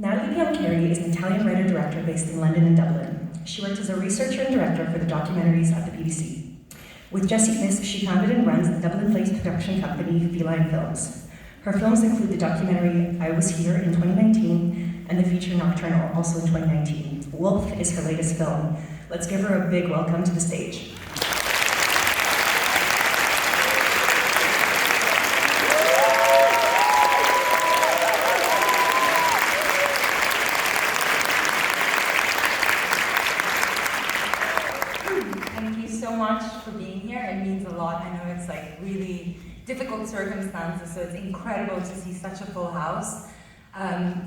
Nathalie Biancheri is an Italian writer-director based in London and Dublin. She worked as a researcher and director for the documentaries at the BBC. With Jessie, Fisk, she founded and runs the Dublin-based production company Feline Films. Her films include the documentary I Was Here in 2019 and the feature Nocturnal, also in 2019. Wolf is her latest film. Let's give her a big welcome to the stage. Difficult circumstances, so it's incredible to see such a full house.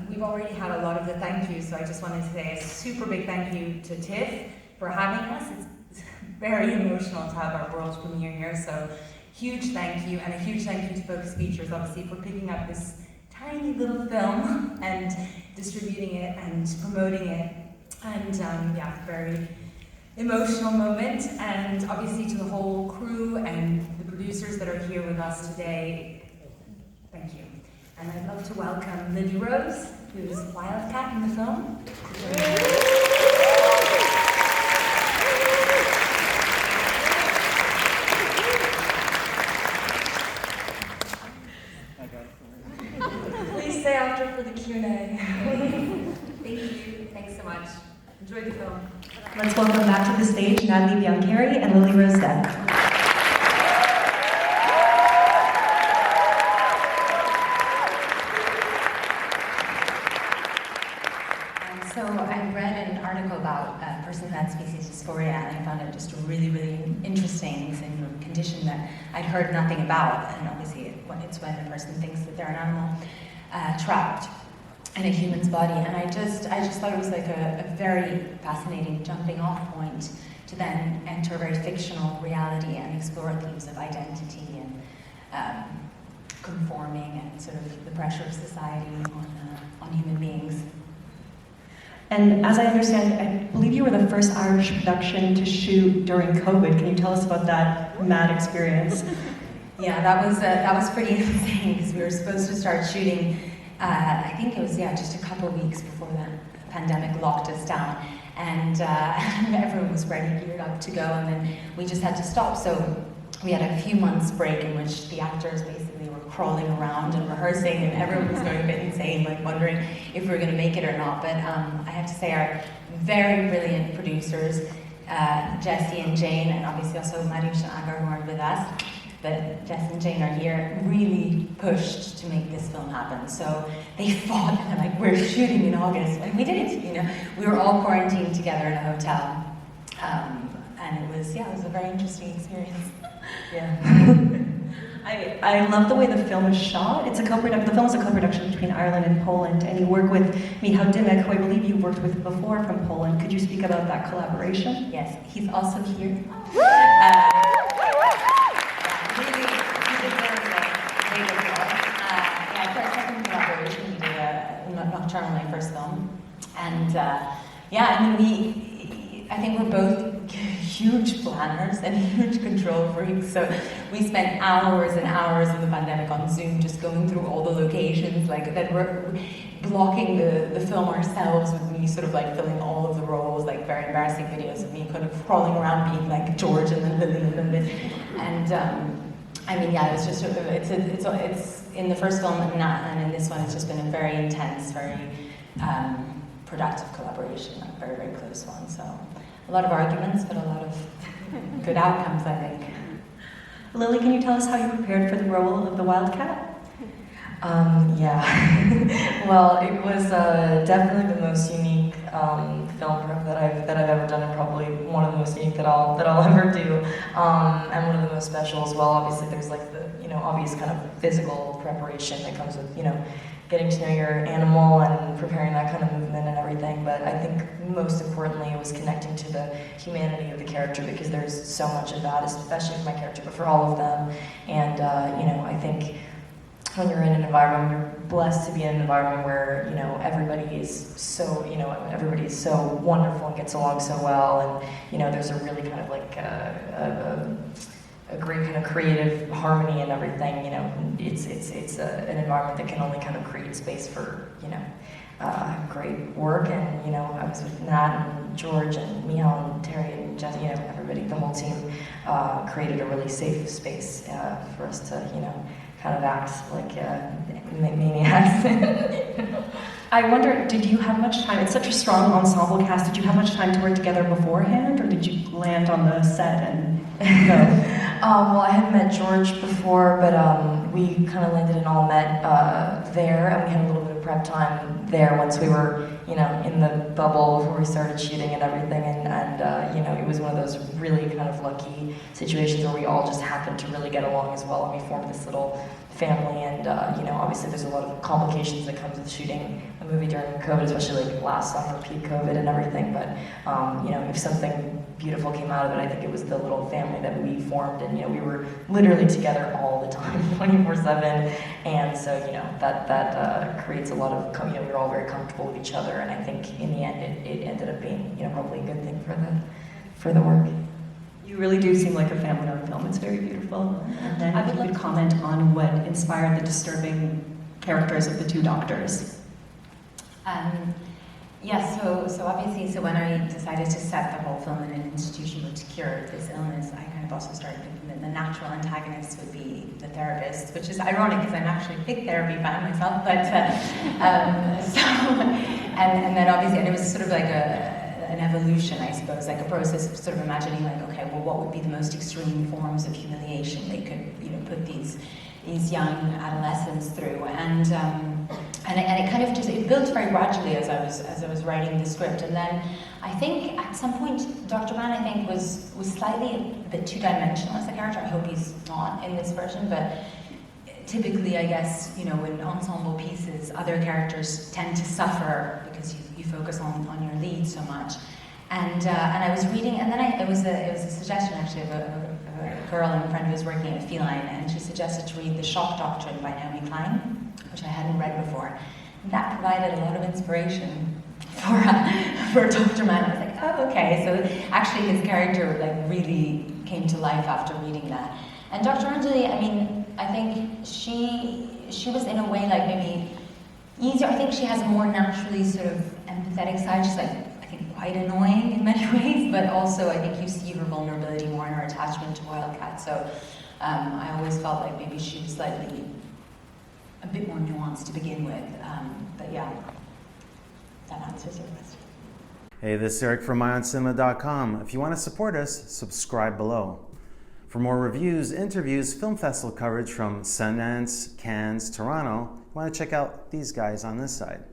We've already had a lot of the thank yous, so I just wanted to say a super big thank you to TIFF for having us. It's very emotional to have our world premiere here, so huge thank you, and a huge thank you to Focus Features, obviously, for picking up this tiny little film and distributing it and promoting it. And yeah, very emotional moment, and obviously to the whole crew and the producers that are here with us today, thank you. And I'd love to welcome Lily-Rose, who's Wildcat in the film. Please stay after for the Q&A. Thank you, thanks so much. Enjoy the film. Let's welcome back to the stage Nathalie Biancheri and Lily-Rose Depp. So I read an article about person who had species dysphoria, and I found it just really, really interesting. It's a condition that I'd heard nothing about, and obviously it's when a person thinks that they're an animal trapped in a human's body, and I just thought it was like a very fascinating jumping off point to then enter a very fictional reality and explore themes of identity and conforming and sort of the pressure of society on human beings. And as I understand, I believe you were the first Irish production to shoot during COVID. Can you tell us about that mad experience? Yeah, that was pretty insane because we were supposed to start shooting. I think it was just a couple of weeks before the pandemic locked us down, and everyone was ready, geared up to go, and then we just had to stop. So we had a few months break in which the actors basically were crawling around and rehearsing, and everyone was going a bit insane, like wondering if we were going to make it or not. But I have to say our very brilliant producers, Jessie and Jane, and obviously also Michał and Agar, who aren't with us, but Jess and Jane are here, really pushed to make this film happen. So they fought, and they're like, we're shooting in August, and we did it, We were all quarantined together in a hotel, and it was a very interesting experience. Yeah. I love the way the film is shot. It's a the film is a co-production between Ireland and Poland, and you work with Michał Dymek, who I believe you worked with before from Poland. Could you speak about that collaboration? Yes, he's also here. Nocturnal, my first film, and I think we're both huge planners and huge control freaks. So we spent hours and hours in the pandemic on Zoom, just going through all the locations, like that we're blocking the film ourselves, with me sort of like filling all of the roles, like very embarrassing videos of me kind of crawling around being like George and then Lily and it was just it's in the first film and in this one it's just been a very intense, very productive collaboration, a very, very close one. So a lot of arguments, but a lot of good outcomes, I think. Lily, can you tell us how you prepared for the role of the Wildcat? Well, it was definitely the most unique film prep that I've ever done, and probably one of the most unique that I'll ever do, and one of the most special as well. Obviously, there's like the obvious kind of physical preparation that comes with getting to know your animal and preparing that kind of movement and everything. But I think most importantly, it was connecting to the humanity of the character, because there's so much of that, especially for my character, but for all of them. And I think when you're in an environment, you're blessed to be in an environment where everybody is so wonderful and gets along so well, and there's a really kind of like a great kind of creative harmony and everything. It's an environment that can only kind of create space for great work, and you know, I was with Nat and George and Michał and Terry and Jessie, you know, everybody, the whole team created a really safe space for us to, you know, kind of act like maniacs. I wonder, did you have much time? It's such a strong ensemble cast. Did you have much time to work together beforehand, or did you land on the set and go? Well, I had met George before, but we kind of landed and all met there, and we had a little bit of prep time there once we were, you know, in the bubble before we started shooting and everything, and you know, it was one of those really kind of lucky situations where we all just happened to really get along as well, and we formed this little family, and you know, obviously there's a lot of complications that comes with shooting a movie during COVID, especially like last summer, peak COVID and everything, but you know, if something beautiful came out of it, I think it was the little family that we formed, and you know, we were literally together all the time, 24/7, and so you know, that creates a lot of, you know, we were all very comfortable with each other, and I think in the end it ended up being, you know, probably a good thing for the work. You really do seem like a family on film. It's very beautiful. And then if you could comment on what inspired the disturbing characters of the two doctors. Yeah, so obviously, so when I decided to set the whole film in an institution to cure this illness, I kind of also started thinking that the natural antagonist would be the therapist, which is ironic because I'm actually a big therapy fan myself, but and then obviously, and it was sort of like an evolution, I suppose, like a process of sort of imagining like, okay, well, what would be the most extreme forms of humiliation they could, you know, put these young adolescents through, and it kind of just, it built very gradually as I was writing the script, and then I think at some point Dr. Mann, I think, was slightly a bit two-dimensional as a character. I hope he's not in this version, but typically, I guess, you know, in ensemble pieces, other characters tend to suffer because you focus on your lead so much. And I was reading, and then it was a suggestion actually of a girl and a friend who was working at Feline, and she suggested to read The Shock Doctrine by Naomi Klein, which I hadn't read before. And that provided a lot of inspiration for Dr. Mann. I was like, oh, okay. So actually his character like really came to life after reading that. And Dr. Anjali, I mean, I think she was in a way like maybe easier. I think she has a more naturally sort of empathetic side. She's like, I think, quite annoying in many ways, but also I think you see her vulnerability more in her attachment to Wildcat. So I always felt like maybe she was slightly a bit more nuanced to begin with. But yeah, that answers your question. Hey, this is Eric from IONCINEMA.com. If you want to support us, subscribe below. For more reviews, interviews, film festival coverage from Sundance, Cannes, Toronto, you want to check out these guys on this side.